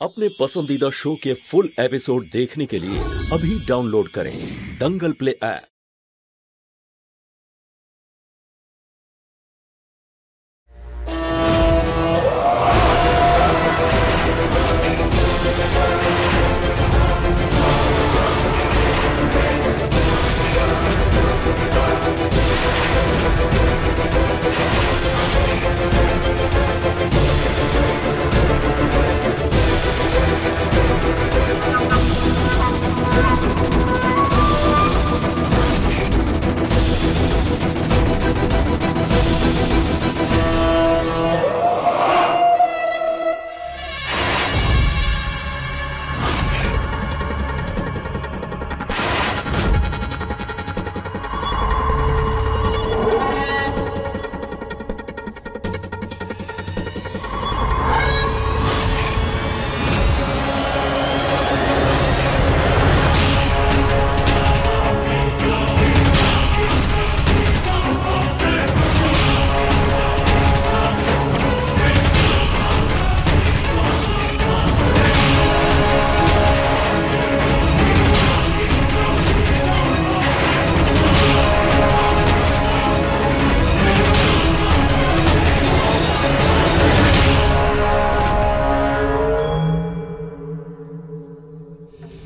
अपने पसंदीदा शो के फुल एपिसोड देखने के लिए अभी डाउनलोड करें दंगल प्ले ऐप।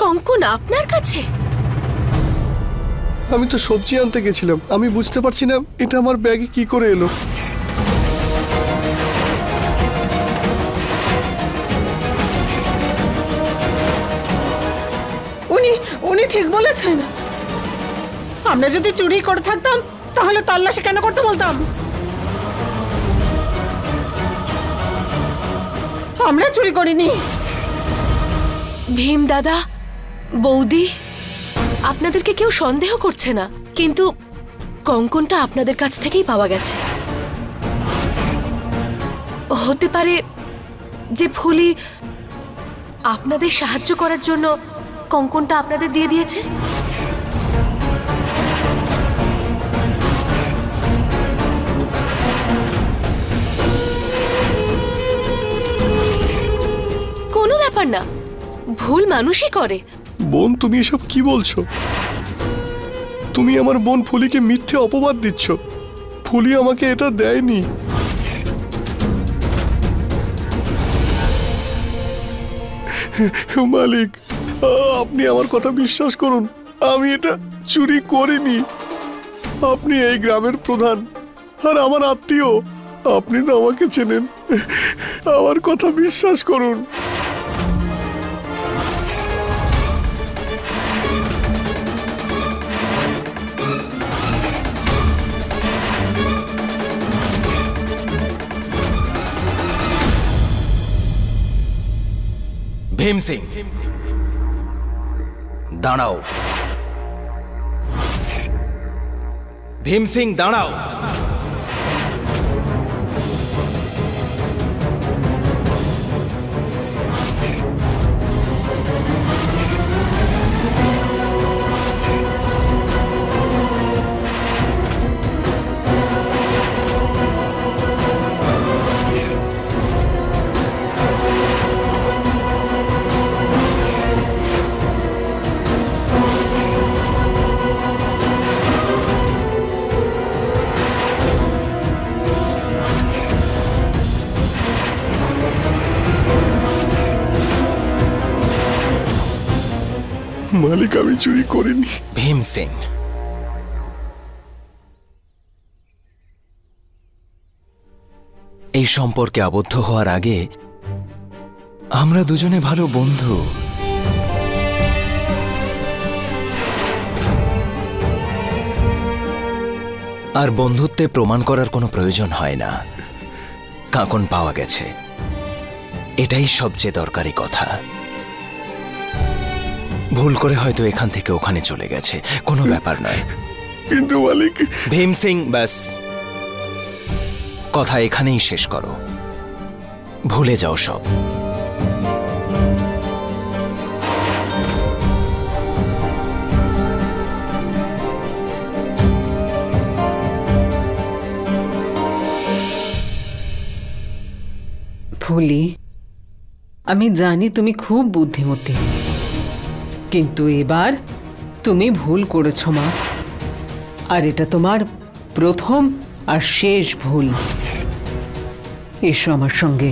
কঙ্কন আপনার কাছে? আমি তো সবজি আনতে গেছিলাম, আমি বুঝতে পারছি না এটা আমার ব্যাগে কি করে এলো। উনি ঠিক বলেছেন। আমরা যদি চুরি করে থাকতাম তাহলে তল্লাশি কেন করতে বলতাম? আমরা চুরি করিনি। ভীম দাদা, বৌদি, আপনাদেরকে কেউ সন্দেহ করছে না, কিন্তু কঙ্কনটা আপনাদের কাছ থেকেই পাওয়া গেছে। হতে পারে যে ফুলি আপনাদের সাহায্য করার জন্য কঙ্কনটা আপনাদের দিয়ে দিয়েছে। কোনো ব্যাপার না, ভুল মানুষই করে। বোন, তুমি এসব কি বলছো? তুমি আমার বোন ফুলিকে মিথ্যে অপবাদ দিচ্ছ। ফুলি আমাকে এটা দেয়নি। মালিক, আপনি আমার কথা বিশ্বাস করুন, আমি এটা চুরি করিনি। আপনি এই গ্রামের প্রধান আর আমার আত্মীয়, আপনি তো আমাকে চেনেন, আমার কথা বিশ্বাস করুন। भीम सिंह, दाड़ाओ। भीम सिंह, दाड़ाओ। মালিক, আমি চুরি করিনি। भीम सिंह, এই সম্পর্কে আবদ্ধ হওয়ার আগে আমরা দুজনে ভালো বন্ধু। আর বন্ধুত্বে প্রমাণ করার কোনো প্রয়োজন হয় না। কাঁকন পাওয়া গেছে, এটাই সবচেয়ে দরকারি কথা। ভুল করে হয়তো এখান থেকে ওখানে চলে গেছে, কোনো ব্যাপার নয়। কিন্তু মালিক। ভীম সিং, ব্যাস, কথা এখানেই শেষ করো, ভুলে যাও সব। ফুলি, আমি জানি তুমি খুব বুদ্ধিমতী, কিন্তু এবার তুমি ভুল করেছো মা। আর এটা তোমার প্রথম আর শেষ ভুল। এসো আমার সঙ্গে।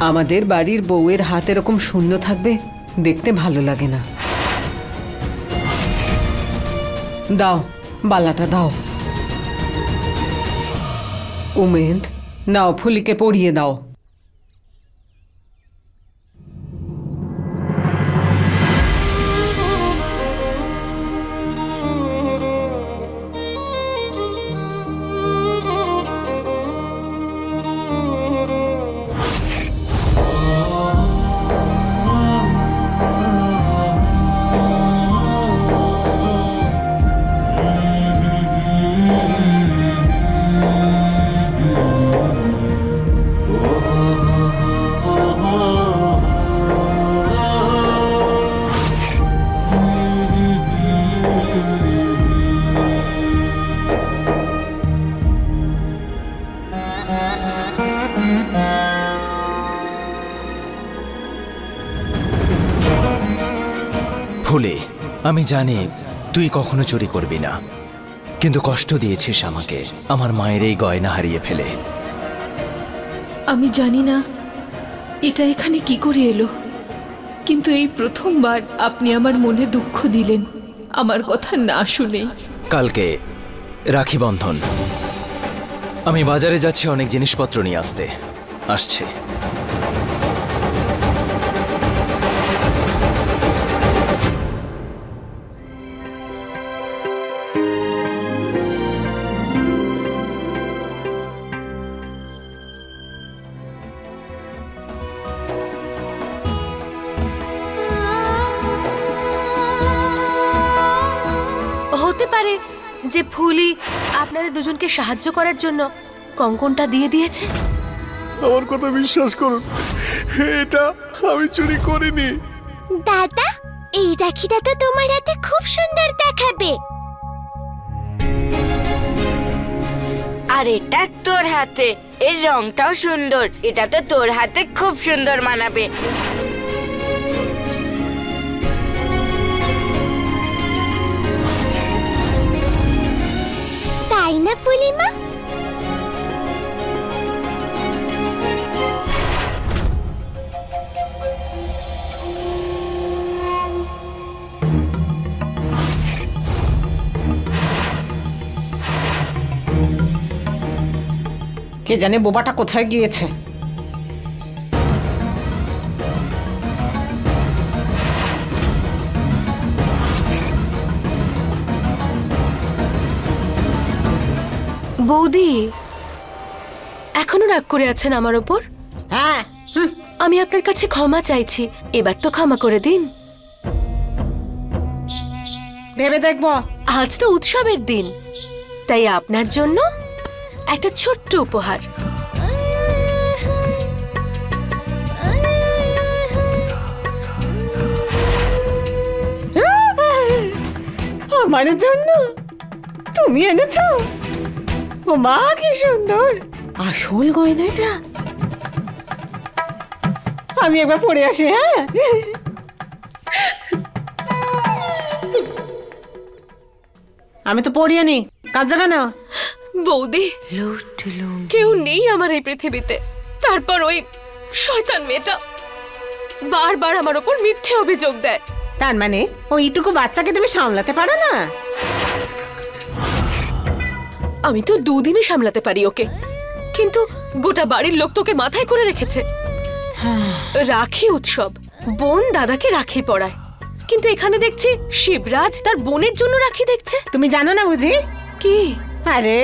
আমাদের বাড়ির বউয়ের হাত এরকম শূন্য থাকবে দেখতে ভালো লাগে না। দাও বালাটা দাও। উমেদ, নাও ফুলিকে পরিয়ে দাও। ফুলে, আমি জানি তুই কখনো চুরি করবি না, কিন্তু কষ্ট দিয়েছিস আমাকে আমার মায়ের এই গয়না হারিয়ে ফেলে। আমি জানি না এটা এখানে কি করে এলো, কিন্তু এই প্রথমবার আপনি আমার মনে দুঃখ দিলেন আমার কথা না শুনেই। কালকে রাখি বন্ধন, আমি বাজারে যাচ্ছি অনেক জিনিসপত্র নিয়ে আসছে। হতে পারে যে ফুলি আপনাদের দুজনকে সাহায্য করার জন্য কঙ্কনটা দিয়ে দিয়েছে। আমার কথা বিশ্বাস করুন, এটা আমি চুরি করিনি। দাদা, এই রাখিটা তো তোমার হাতে খুব সুন্দর দেখাবে। আর এটা তোর হাতে, এর রংটাও সুন্দর, এটা তো তোর হাতে খুব সুন্দর মানাবে। তাই না ফুলিমা? কে জানে বোবাটা কোথায় গিয়েছে। বৌদি এখনো রাগ করে আছেন আমার ওপর? হ্যাঁ, আমি আপনার কাছে ক্ষমা চাইছি, এবার তো ক্ষমা করে দিন। ভেবে দেখবো। আজ তো উৎসবের দিন, তাই আপনার জন্য একটা ছোট্ট উপহার। আমার জন্য তুমি এনেছো? ও মা, কি সুন্দর আসল গয়নাটা। আমি একবার পরে আসি। হ্যাঁ, আমি তো পড়িয়ে নি। কাজ কেন বৌদি? কেউ নেই আমার এই পৃথিবীতে, তারপর ওই শয়তান মেয়েটা বারবার আমার ওপর মিথ্যে অভিযোগ দেয়। তার মানে ওইটুকু বাচ্চাকে তুমি সামলাতে পারো না? আমি তো দুদিনে সামলাতে পারি ওকে, কিন্তু গোটা বাড়ির লোক তোকে মাথায় করে রেখেছে। রাখি উৎসব, বোন দাদাকে রাখি পরায়, কিন্তু এখানে দেখছি শিবরাজ তার বোনের জন্য রাখি দেখছে। তুমি জানো না বুঝি? কি? আরে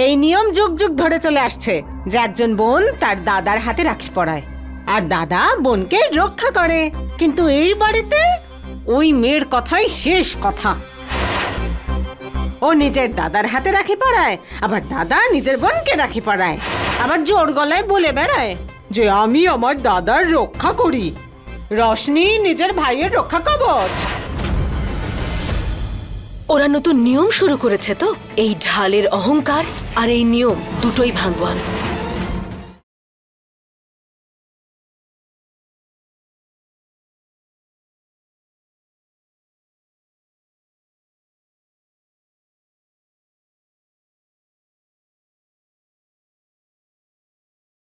এই নিয়ম যুগ যুগ ধরে চলে আসছে যে একজন বোন তার দাদার হাতে রাখি পরায় আর দাদা বোনকে রক্ষা করে। কিন্তু এই বাড়িতে ওই মেয়ের কথাই শেষ কথা। ও নিজের দাদার হাতে রাখি পরায়, আবার দাদা নিজের বোনকে রাখি পরায়, আবার জোর গলায় বলে বেড়ায় যে আমি আমার দাদার রক্ষা করি, রশনি নিজের ভাইয়ের রক্ষা কবচ। ওরা নতুন নিয়ম শুরু করেছে তো, এই ঢালের অহংকার আর এই নিয়ম দুটোই ভাঙবো আমি।